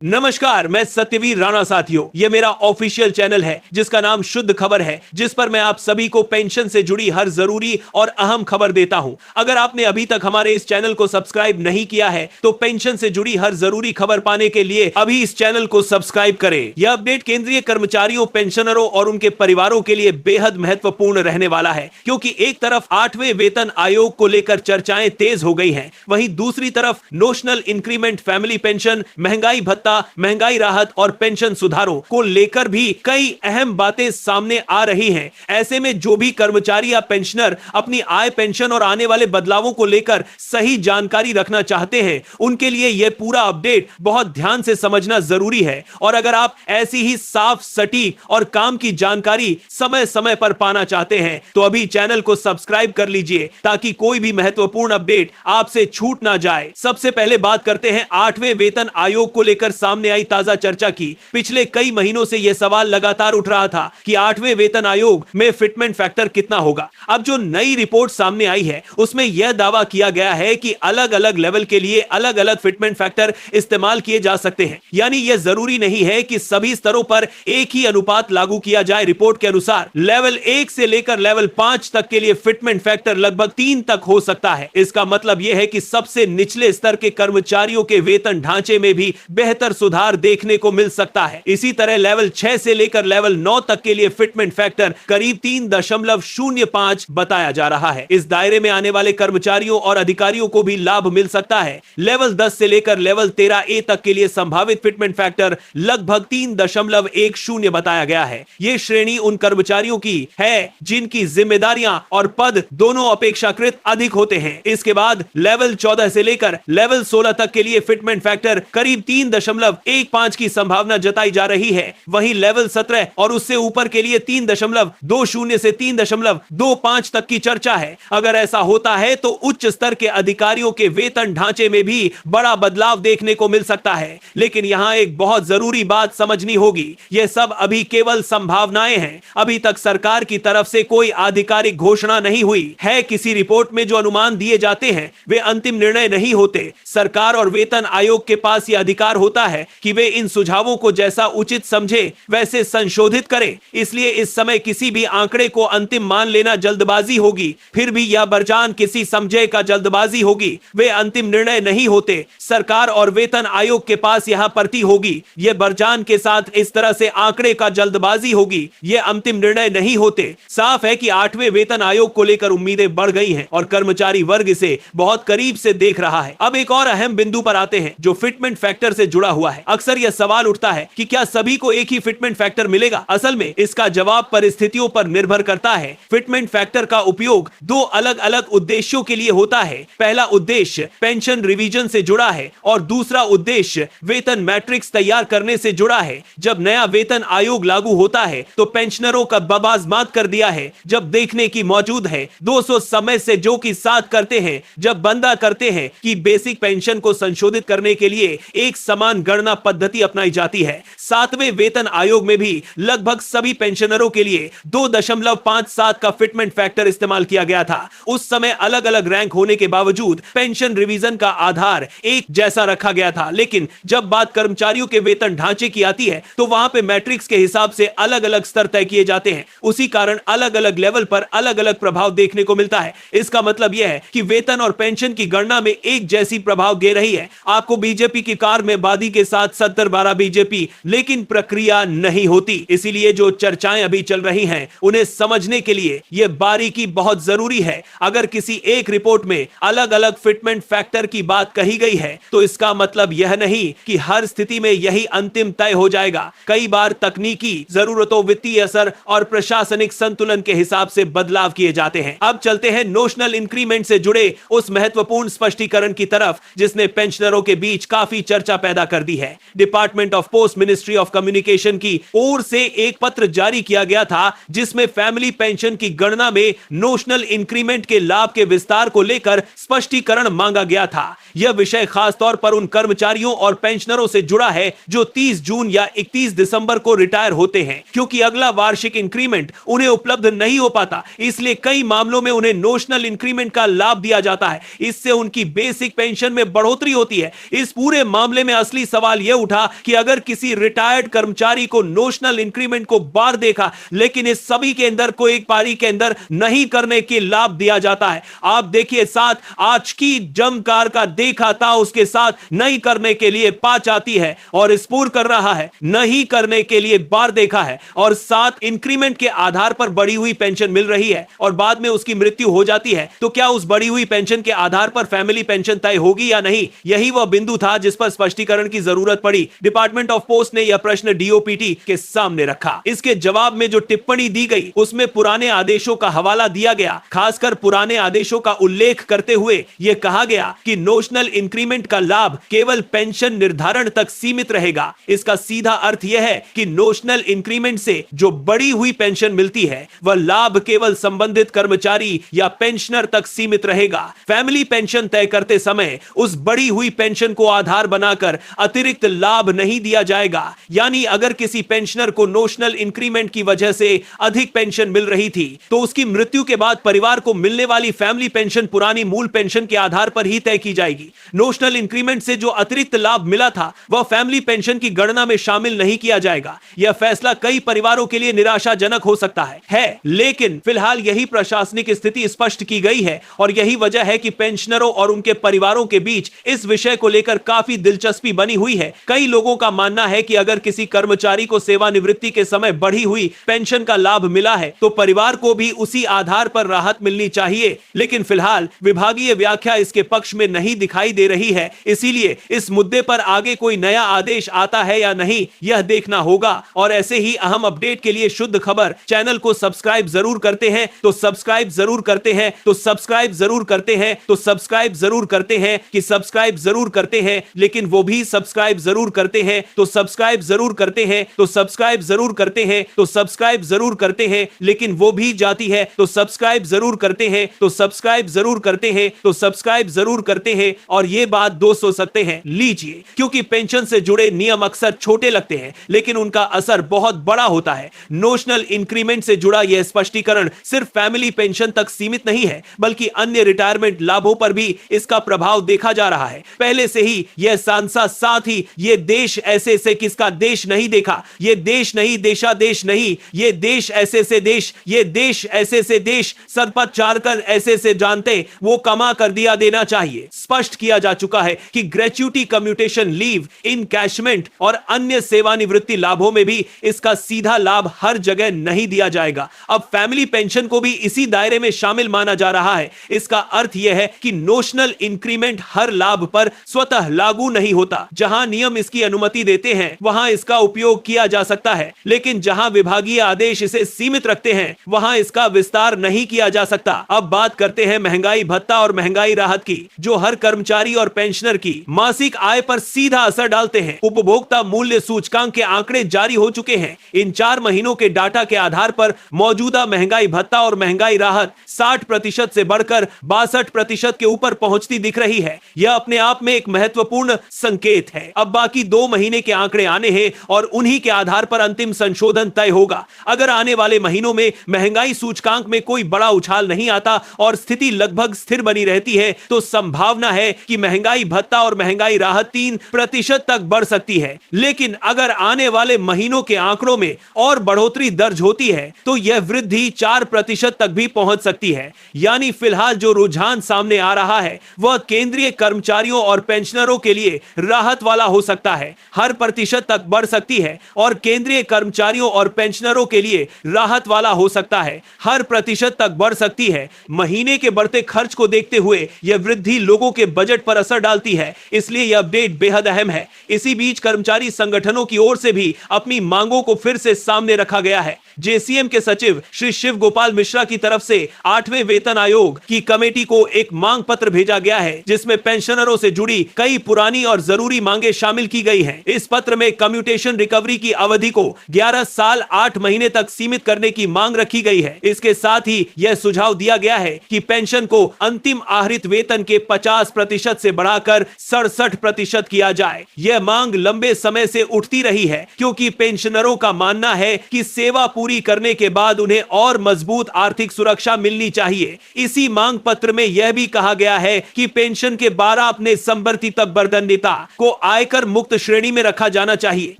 नमस्कार, मैं सत्यवीर राणा साथियों। ये मेरा ऑफिशियल चैनल है जिसका नाम शुद्ध खबर है, जिस पर मैं आप सभी को पेंशन से जुड़ी हर जरूरी और अहम खबर देता हूं। अगर आपने अभी तक हमारे इस चैनल को सब्सक्राइब नहीं किया है तो पेंशन से जुड़ी हर जरूरी खबर पाने के लिए अभी इस चैनल को सब्सक्राइब करें। यह अपडेट केंद्रीय कर्मचारियों, पेंशनरों और उनके परिवारों के लिए बेहद महत्वपूर्ण रहने वाला है, क्योंकि एक तरफ 8वें वेतन आयोग को लेकर चर्चाएं तेज हो गई हैं, वहीं दूसरी तरफ नोशनल इंक्रीमेंट, फैमिली पेंशन, महंगाई भत्ता, महंगाई राहत और पेंशन सुधारों को लेकर भी कई अहम बातें सामने आ रही हैं। ऐसे में जो भी कर्मचारी या पेंशनर अपनी आय, पेंशन और आने वाले बदलावों को लेकर सही जानकारी रखना चाहते हैं, उनके लिए यह पूरा अपडेट बहुत ध्यान से समझना जरूरी है। और अगर आप ऐसी ही साफ, सटीक और काम की जानकारी समय समय पर पाना चाहते हैं तो अभी चैनल को सब्सक्राइब कर लीजिए, ताकि कोई भी महत्वपूर्ण अपडेट आपसे छूट ना जाए। सबसे पहले बात करते हैं 8वें वेतन आयोग को लेकर सामने आई ताजा चर्चा की। पिछले कई महीनों से यह सवाल लगातार उठ रहा था कि 8वें वेतन आयोग में फिटमेंट फैक्टर कितना होगा। अब जो नई रिपोर्ट सामने आई है उसमें यह दावा किया गया है कि अलग अलग लेवल के लिए अलग अलग फिटमेंट फैक्टर इस्तेमाल किए जा सकते हैं, यानी यह जरूरी नहीं है कि सभी स्तरों पर एक ही अनुपात लागू किया जाए। रिपोर्ट के अनुसार लेवल 1 से लेकर लेवल 5 तक के लिए फिटमेंट फैक्टर लगभग 3 तक हो सकता है। इसका मतलब यह है कि सबसे निचले स्तर के कर्मचारियों के वेतन ढांचे में भी बेहतर सुधार देखने को मिल सकता है। इसी तरह लेवल 6 से लेकर लेवल 9 तक के लिए फिटमेंट फैक्टर करीब 3.05 बताया जा रहा है। इस दायरे में आने वाले कर्मचारियों और अधिकारियों को भी लाभ मिल सकता है। लेवल 10 से लेकर लेवल 13A तक के लिए संभावित फिटमेंट फैक्टर लगभग 3.10 बताया गया है। यह श्रेणी उन कर्मचारियों की है जिनकी जिम्मेदारियां और पद दोनों अपेक्षाकृत अधिक होते हैं। इसके बाद लेवल 14 से लेकर लेवल 16 तक के लिए फिटमेंट फैक्टर करीब 3.15 की संभावना जताई जा रही है। वहीं लेवल 17 और उससे ऊपर के लिए 3.20 से 3.25 तक की चर्चा है। अगर ऐसा होता है तो उच्च स्तर के अधिकारियों के वेतन ढांचे में भी बड़ा बदलाव देखने को मिल सकता है। लेकिन यहां एक बहुत जरूरी बात समझनी होगी, यह सब अभी केवल संभावनाएं हैं। अभी तक सरकार की तरफ से कोई आधिकारिक घोषणा नहीं हुई है। किसी रिपोर्ट में जो अनुमान दिए जाते हैं वे अंतिम निर्णय नहीं होते। सरकार और वेतन आयोग के पास यह अधिकार होता है कि वे इन सुझावों को जैसा उचित समझे वैसे संशोधित करें। इसलिए इस समय किसी भी आंकड़े को अंतिम मान लेना जल्दबाजी होगी। फिर भी यह बरजान किसी समझे का जल्दबाजी होगी। वे अंतिम निर्णय नहीं होते। सरकार और वेतन आयोग के पास यह प्रति होगी। यह बरजान के साथ इस तरह से आंकड़े का जल्दबाजी होगी। यह अंतिम निर्णय नहीं होते। साफ है कि 8वें वेतन आयोग को लेकर उम्मीदें बढ़ गई हैं और कर्मचारी वर्ग इसे बहुत करीब से देख रहा है। अब एक और अहम बिंदु पर आते हैं जो फिटमेंट फैक्टर से जुड़ा हुआ है। अक्सर यह सवाल उठता है कि क्या सभी को एक ही फिटमेंट फैक्टर मिलेगा। असल में इसका जवाब परिस्थितियों पर निर्भर करता है। फिटमेंट फैक्टर का उपयोग दो अलग अलग उद्देश्यों के लिए होता है। पहला उद्देश्य पेंशन रिवीजन से जुड़ा है और दूसरा उद्देश्य वेतन मैट्रिक्स तैयार करने से जुड़ा है। जब नया वेतन आयोग लागू होता है तो पेंशनरों का बबाजमात कर दिया है। जब देखने की मौजूद है 200 समय से जो कि साथ करते हैं, जब बंदा करते हैं कि बेसिक पेंशन को संशोधित करने के लिए एक समान गणना पद्धति अपनाई जाती है। 7वें वेतन आयोग में भी लगभग सभी पेंशनरों के लिए 2.57 का फिटमेंट फैक्टर इस्तेमाल किया गया था। उस समय अलग अलग रैंक होने के बावजूद पेंशन रिवीजन का आधार एक जैसा रखा गया था। लेकिन जब बात कर्मचारियों के वेतन ढांचे की आती है तो वहां पे मैट्रिक्स के हिसाब से अलग अलग स्तर तय किए जाते हैं। उसी कारण अलग अलग लेवल पर अलग अलग प्रभाव देखने को मिलता है। इसका मतलब यह है कि वेतन और पेंशन की गणना में एक जैसी प्रभाव दे रही है। आपको बीजेपी की कार में वादी के साथ 70-12 बीजेपी, लेकिन प्रक्रिया नहीं होती। इसीलिए जो चर्चाएं अभी चल रही हैं उन्हें समझने के लिए यह बारीकी बहुत जरूरी है। अगर किसी एक रिपोर्ट में अलग अलग फिटमेंट फैक्टर की बात कही गई है तो इसका मतलब यह नहीं कि हर स्थिति में यही अंतिम तय हो जाएगा। कई बार तकनीकी जरूरतों, वित्तीय असर और प्रशासनिक संतुलन के हिसाब से बदलाव किए जाते हैं। अब चलते हैं नोशनल इंक्रीमेंट से जुड़े उस महत्वपूर्ण स्पष्टीकरण की तरफ जिसने पेंशनरों के बीच काफी चर्चा पैदा कर दी है। Department of post, ministry of communication की ओर से एक पत्र जारी किया गया था जिसमें फैमिली पेंशन की गणना में नोशनल इंक्रीमेंट के लाभ के विस्तार को लेकर स्पष्टीकरण मांगा गया था। यह विषय खास तौर पर उन कर्मचारियों और पेंशनरों से जुड़ा है जो 30 जून या 31 दिसंबर को रिटायर होते हैं। क्योंकि अगला वार्षिक इंक्रीमेंट उन्हें उपलब्ध नहीं हो पाता, इसलिए कई मामलों में उन्हें नोशनल इंक्रीमेंट का लाभ दिया जाता है। इससे उनकी बेसिक पेंशन में बढ़ोतरी होती है। इस पूरे मामले में असली सवाल यह उठा कि अगर किसी रिटायर्ड कर्मचारी को नोशनल इंक्रीमेंट को बार देखा, लेकिन इस सभी के अंदर को एक पारी के अंदर नहीं करने के लाभ दिया जाता है। आप देखिए, साथ आज की जमकार का देखा था, उसके साथ नहीं करने के लिए पांच आती है और स्पूर कर रहा है, नहीं करने के लिए बार देखा है, और साथ इंक्रीमेंट के आधार पर बढ़ी हुई पेंशन मिल रही है और बाद में उसकी मृत्यु हो जाती है, तो क्या उस बढ़ी हुई पेंशन के आधार पर फैमिली पेंशन तय होगी या नहीं? यही वह बिंदु था जिस पर स्पष्टीकरण की जरूरत पड़ी। डिपार्टमेंट ऑफ पोस्ट ने यह प्रश्न डीओपीटी के सामने रखा। इसके जवाब में जो टिप्पणी दी गई उसमें पुराने आदेशों का हवाला दिया गया। खासकर पुराने आदेशों का उल्लेख करते हुए यह कहा गया कि नोशनल इंक्रीमेंट का लाभ केवल पेंशन निर्धारण तक सीमित रहेगा। इसका सीधा अर्थ यह है कि नोशनल इंक्रीमेंट से जो बढ़ी हुई पेंशन मिलती है वह लाभ केवल संबंधित कर्मचारी या पेंशनर तक सीमित रहेगा। फैमिली पेंशन तय करते समय उस बढ़ी हुई पेंशन को आधार बनाकर अतिरिक्त लाभ नहीं दिया जाएगा। यानी अगर किसी पेंशनर को नोशनल इंक्रीमेंट की वजह से अधिक पेंशन मिल रही थी तो उसकी मृत्यु के बाद परिवार को मिलने वाली फैमिली पेंशन पुरानी मूल पेंशन के आधार पर ही तय की जाएगी। नोशनल इंक्रीमेंट से जो अतिरिक्त लाभ मिला था वह फैमिली पेंशन की गणना में शामिल नहीं किया जाएगा। यह फैसला कई परिवारों के लिए निराशाजनक हो सकता है, लेकिन फिलहाल यही प्रशासनिक स्थिति स्पष्ट की गई है और यही वजह है कि पेंशनरों और उनके परिवारों के बीच इस विषय को लेकर काफी दिलचस्पी बनी हुई है। कई लोगों का मानना है कि अगर किसी कर्मचारी को सेवानिवृत्ति के समय बढ़ी हुई पेंशन का लाभ मिला है तो परिवार को भी उसी आधार पर राहत मिलनी चाहिए, लेकिन फिलहाल विभागीय व्याख्या इसके पक्ष में नहीं दिखाई दे रही है। इसीलिए इस मुद्दे पर आगे कोई नया आदेश आता है या नहीं यह देखना होगा। और ऐसे ही अहम अपडेट के लिए शुद्ध खबर चैनल को सब्सक्राइब जरूर करते हैं तो सब्सक्राइब जरूर करते हैं तो सब्सक्राइब जरूर करते हैं तो सब्सक्राइब जरूर करते हैं कि सब्सक्राइब जरूर करते हैं, लेकिन वो भी सब्सक्राइब जरूर करते हैं तो सब्सक्राइब जरूर करते हैं तो सब्सक्राइब जरूर करते हैं तो सब्सक्राइब जरूर करते हैं, लेकिन वो भी जाती है तो सब्सक्राइब जरूर करते हैं तो सब्सक्राइब जरूर करते हैं तो सब्सक्राइब जरूर करते हैं। और ये बात 200 सकते हैं लीजिए, क्योंकि पेंशन से जुड़े नियम अक्सर छोटे लगते हैं लेकिन उनका असर बहुत बड़ा होता है। नोशनल इंक्रीमेंट से जुड़ा यह स्पष्टीकरण सिर्फ फैमिली पेंशन तक सीमित नहीं है बल्कि अन्य रिटायरमेंट लाभों पर भी इसका प्रभाव देखा जा रहा है। पहले से ही यह सांसा साथ ही ये देश ऐसे से किसका देश नहीं देखा, ये देश नहीं देशा देश नहीं, ये देश ऐसे से देश, ये देश ऐसे से देश, सरपत चारकर ऐसे से जानते वो कमा कर दिया देना चाहिए। स्पष्ट किया जा चुका है कि ग्रेच्युटी कम्यूटेशन लीव, इनकैशमेंट और अन्य सेवानिवृत्ति लाभों में भी इसका सीधा लाभ हर जगह नहीं दिया जाएगा। अब फैमिली पेंशन को भी इसी दायरे में शामिल माना जा रहा है। इसका अर्थ यह है कि नोशनल इंक्रीमेंट हर लाभ पर स्वतः लागू नहीं होता। जहां नियम इसकी अनुमति देते हैं वहां इसका उपयोग किया जा सकता है, लेकिन जहां विभागीय आदेश इसे सीमित रखते हैं वहां इसका विस्तार नहीं किया जा सकता। अब बात करते हैं महंगाई भत्ता और महंगाई राहत की, जो हर कर्मचारी और पेंशनर की मासिक आय पर सीधा असर डालते हैं। उपभोक्ता मूल्य सूचकांक के आंकड़े जारी हो चुके हैं। इन 4 महीनों के डाटा के आधार पर मौजूदा महंगाई भत्ता और महंगाई राहत 60% से बढ़कर 62% के ऊपर पहुंचती दिख रही है। यह अपने आप में एक महत्वपूर्ण संकेत है। अब बाकी 2 महीने के आंकड़े आने हैं और उन्हीं के आधार पर अंतिम संशोधन तय होगा। अगर आने वाले महीनों में महंगाई सूचकांक में कोई बड़ा उछाल नहीं आता और स्थिति लगभग स्थिर बनी रहती है तो संभावना है कि महंगाई भत्ता और महंगाई राहत 3% तक बढ़ सकती है। लेकिन अगर आने वाले महीनों के आंकड़ों में और बढ़ोतरी दर्ज होती है तो यह वृद्धि 4% तक भी पहुंच सकती है। यानी फिलहाल जो रुझान सामने आ रहा है वह केंद्रीय कर्मचारियों और पेंशनरों के लिए राहत वाला हो सकता है। हर प्रतिशत तक बढ़ सकती है और केंद्रीय कर्मचारियों और पेंशनरों के लिए राहत वाला हो सकता है। हर प्रतिशत तक बढ़ सकती है। महीने के बढ़ते खर्च को देखते हुए यह वृद्धि लोगों के बजट पर असर डालती है, इसलिए यह अपडेट बेहद अहम है। इसी बीच कर्मचारी संगठनों की ओर से भी अपनी मांगों को फिर से सामने रखा गया है। जेसीएम के सचिव श्री शिव गोपाल मिश्रा की तरफ से 8वें वेतन आयोग की कमेटी को एक मांग पत्र भेजा गया है जिसमें पेंशनरों से जुड़ी कई पुरानी और जरूरी मांगे शामिल की गई हैं। इस पत्र में कम्यूटेशन रिकवरी की अवधि को 11 साल 8 महीने तक सीमित करने की मांग रखी गई है। इसके साथ ही यह सुझाव दिया गया है कि पेंशन को अंतिम आहरित वेतन के 50% से बढ़ाकर 67% किया जाए। यह मांग लंबे समय से उठती रही है क्योंकि पेंशनरों का मानना है कि सेवा पूरी करने के बाद उन्हें और मजबूत आर्थिक सुरक्षा मिलनी चाहिए। इसी मांग पत्र में यह भी कहा गया है कि पेंशन के 12 अपने संवर्ती तक बर्दन नेता को आयकर मुक्त श्रेणी में रखा जाना चाहिए।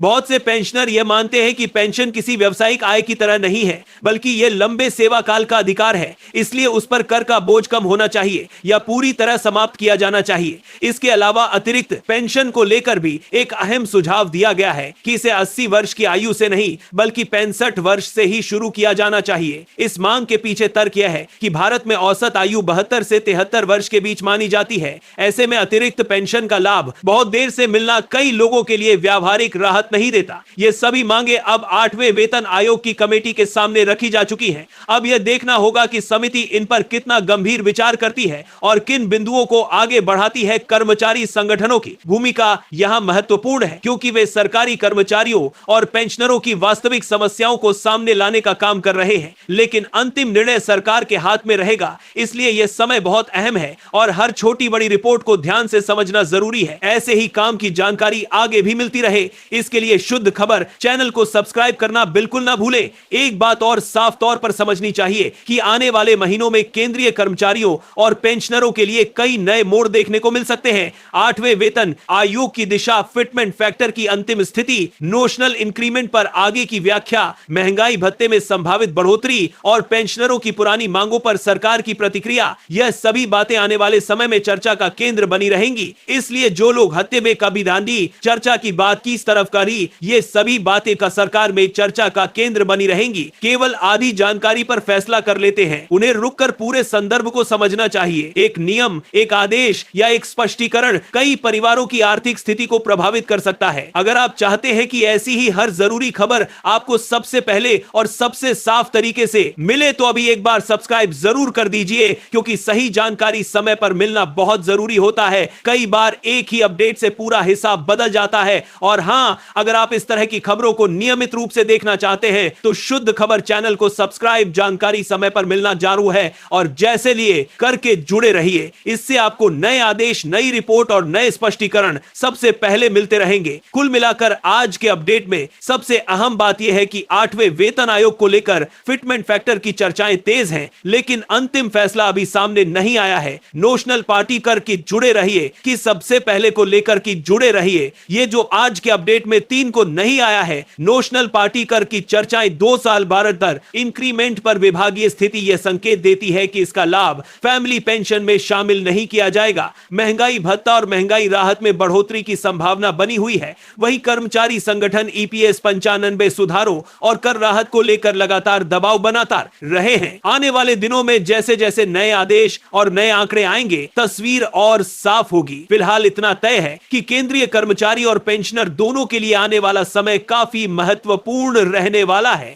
बहुत से पेंशनर यह मानते हैं कि पेंशन किसी व्यवसायिक आय की तरह नहीं है, बल्कि यह लंबे सेवा काल का अधिकार है, इसलिए उस पर कर का बोझ कम होना चाहिए या पूरी तरह समाप्त किया जाना चाहिए। इसके अलावा अतिरिक्त पेंशन को लेकर भी एक अहम सुझाव दिया गया है कि इसे 80 वर्ष की आयु से नहीं बल्कि 65 वर्ष से ही शुरू किया जाना चाहिए। इस मांग के पीछे तर्क यह है कि भारत में औसत आयु 72 से 73 वर्ष के बीच मानी जाती है। ऐसे में अतिरिक्त पेंशन का लाभ बहुत देर से मिलना कई लोगों के लिए व्यावहारिक राहत नहीं देता। ये सभी मांगे अब 8वें वेतन आयोग की कमेटी के सामने रखी जा चुकी हैं। अब यह देखना होगा कि समिति इन पर कितना गंभीर विचार करती है और किन बिंदुओं को आगे बढ़ाती है। कर्मचारी संगठनों की भूमिका यहां महत्वपूर्ण है, क्योंकि वे सरकारी कर्मचारियों और पेंशनरों की वास्तविक समस्याओं को सामने लाने का काम कर रहे हैं। लेकिन अंतिम निर्णय सरकार के हाथ में रहेगा, इसलिए यह समय बहुत अहम है और हर छोटी बड़ी रिपोर्ट को ध्यान से समझना जरूरी है। ऐसे ही काम की जानकारी आगे भी मिलती रहे, इसके लिए शुद्ध खबर चैनल को सब्सक्राइब करना बिल्कुल ना भूले। एक बात और साफ तौर पर समझनी चाहिए कि आने वाले महीनों में केंद्रीय कर्मचारियों और पेंशनरों के लिए कई नए मोड़ देखने को मिल सकते हैं। 8वें वेतन आयोग की दिशा, फिटमेंट फैक्टर की अंतिम स्थिति, नोशनल इंक्रीमेंट पर आगे की व्याख्या, महंगाई भत्ते में संभावित बढ़ोतरी और पेंशनरों की पुरानी मांगों पर सरकार की प्रतिक्रिया, यह सभी बातें आने वाले समय में चर्चा का केंद्र बनी रहेंगी। इसलिए जो लोग हत्थे में कभी दांडी चर्चा की बात किस तरफ करी, ये सभी बातें का सरकार में चर्चा का केंद्र बनी रहेंगी। केवल आधी जानकारी पर फैसला कर लेते हैं, उन्हें रुककर पूरे संदर्भ को समझना चाहिए। एक नियम, एक आदेश या एक स्पष्टीकरण कई परिवारों की आर्थिक स्थिति को प्रभावित कर सकता है। अगर आप चाहते हैं कि ऐसी ही हर जरूरी खबर आपको सबसे पहले और सबसे साफ तरीके से मिले, तो अभी एक बार सब्सक्राइब जरूर कर दीजिए, क्योंकि सही जानकारी समय पर मिलना बहुत जरूरी होता है। कई बार एक ही अपडेट से पूरा हिसाब बदल जाता है। और हां, अगर आप इस तरह की खबरों को नियमित रूप से देखना चाहते हैं तो शुद्ध खबर चैनल को सब्सक्राइब, जानकारी समय पर मिलना जारू है और जैसे लिए करके जुड़े रहिए। इससे आपको नए आदेश, नई रिपोर्ट और नए स्पष्टीकरण सबसे पहले मिलते रहेंगे। कुल मिलाकर आज के अपडेट में सबसे अहम बात यह है कि 8वें वेतन आयोग को लेकर फिटमेंट फैक्टर की चर्चाएं तेज हैं, लेकिन अंतिम फैसला अभी सामने नहीं आया है। नोशनल पार्टी कर की जुड़े रहिए कि सबसे पहले को लेकर की जुड़े रहिए। ये जो आज के अपडेट में 3 को नहीं आया है, नोशनल पार्टी कर की चर्चाएं 2 साल भारत दर इंक्रीमेंट पर विभागीय स्थिति यह संकेत देती है कि इसका लाभ फैमिली पेंशन में शामिल नहीं किया जाएगा। महंगाई भत्ता और महंगाई राहत में बढ़ोतरी की संभावना बनी हुई है। वही कर्मचारी संगठन ईपीएस 95 सुधारों और कर राहत को लेकर लगातार दबाव बनाता रहे हैं। आने वाले दिनों में जैसे जैसे नए आदेश और नए आंकड़े आएंगे, तस्वीर और साफ होगी। फिलहाल इतना तय है कि केंद्रीय कर्मचारी और पेंशनर दोनों के लिए आने वाला समय काफी महत्वपूर्ण रहने वाला है।